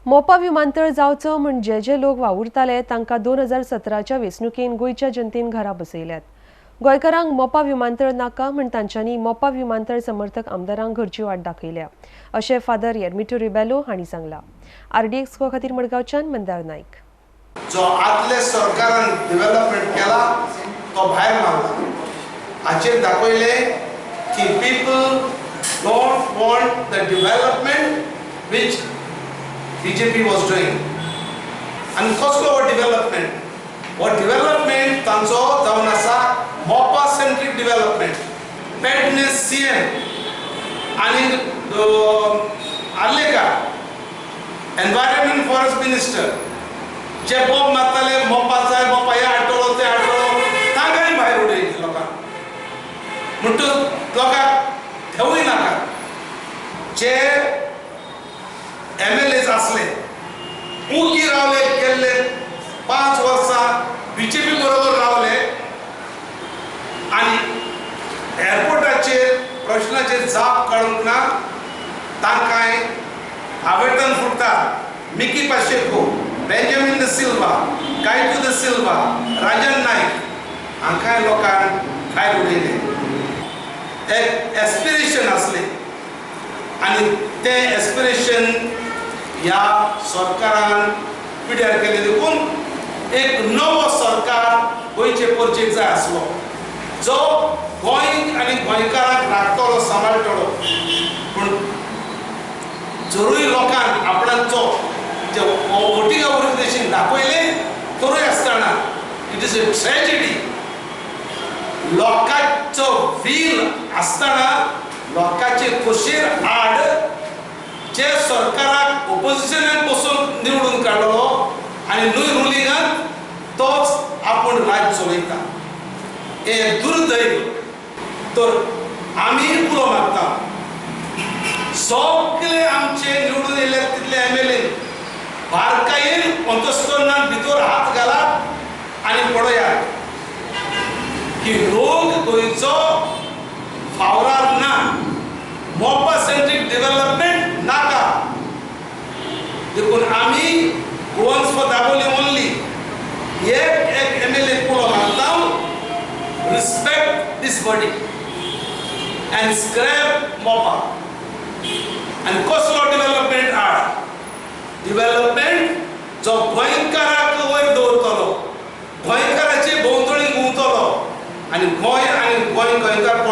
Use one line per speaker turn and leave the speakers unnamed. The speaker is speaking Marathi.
मोपा विमानतळ जावचो म्हूण जे लोक वावुरताले तांकां 2017च्या वेंचणुकेन गोंयच्या जनतेन घरां बसयल्यात. गोंयकारांक मोपा विमानतळ नाका म्हूण तांच्यांनी मोपा विमानतळ समर्थक आमदारांक घरची वाट दाखयल्या, अशें फादर येर्मिटो रिबेलो हांणी सांगलां. RDX खातीर मडगांवच्यान मंदार नायक.
जो आदले सरकारान डेव्हलपमेंट केला तो भायर मारला. हाचेर दाखयले की people don't want the development which BJP was doing. And कसलो हो डेव्हलपमेंट? हो डेव्हलपमेंट तांचो जावन आसा मोपा सेंट्रीक डेव्हलपमेंट. पेडनेस CM आनी आर्लेकर एनवायरमेंट फॉरेस्ट मिनिस्टर जे बोब मारताले मोपा जाय मोपा हे हाडटलो ते हाडटलो तांकांय भायर उडयले लोकांक. म्हणटून लोकांक ठेवूय नाका. जे MLAs असले उगी रावले गेल्ले 5 वर्सां BJP बरोबर रावले आनी एअरपोर्टाचेर प्रश्नाचेर जाप काडूंक ना. तांकांय आवेदन फुडटा. मिकी पाशेको, बेंजामिन द सिल्वा, कायतू द सिल्वा, राजन नायक हांकांय लोकांक भायर उडयले. एक एस्पिरेशन असले आनी ते एस्पिरेशन ह्या सरकारान पिड्यार केले. देखून एक नवो सरकार गोंयचे परचेक जाय आसलो जो गोंय आनी गोंयकारांक राखतलो, सांबाळटलो. पूण जरूय लोकांक आपणाचो जे वोटिंगा ओरिएंटेशन दाखयले तरूय आसतना इट इज अ ट्रेजेडी. लोकांचो वील आसतना लोकांचे खोशेर आड जे सरकाराक ओपोजिशनान बसून निवडून काडलो आनी न्हू रुलिंगान तोच आपूण राज चलयता. हे दुर्दैव. तर आमी उलो मारता सगळे आमचे निवडून येयले तितले MLA बारकायेन अंतस्करणान भितर हात घालात आनी पळयात की लोक गोंयचो फावरार ना. मोपा सेंट्रीक डेव्हलपमेंट नाका. देखून आमी गोवन्स फॉर दाबोली ओनली एक MLA उलो मारता रिस्पेक्ट दीस बॉडी एंड स्क्रॅप मोपा. आनी कसलो डेव्हलपमेंट हाड? डेव्हलपमेंट जो गोंयकाराक वयर दवरतलो, गोंयकाराचे भोंवतणी घुंवतलो आनी गोंय आनी गोंयकार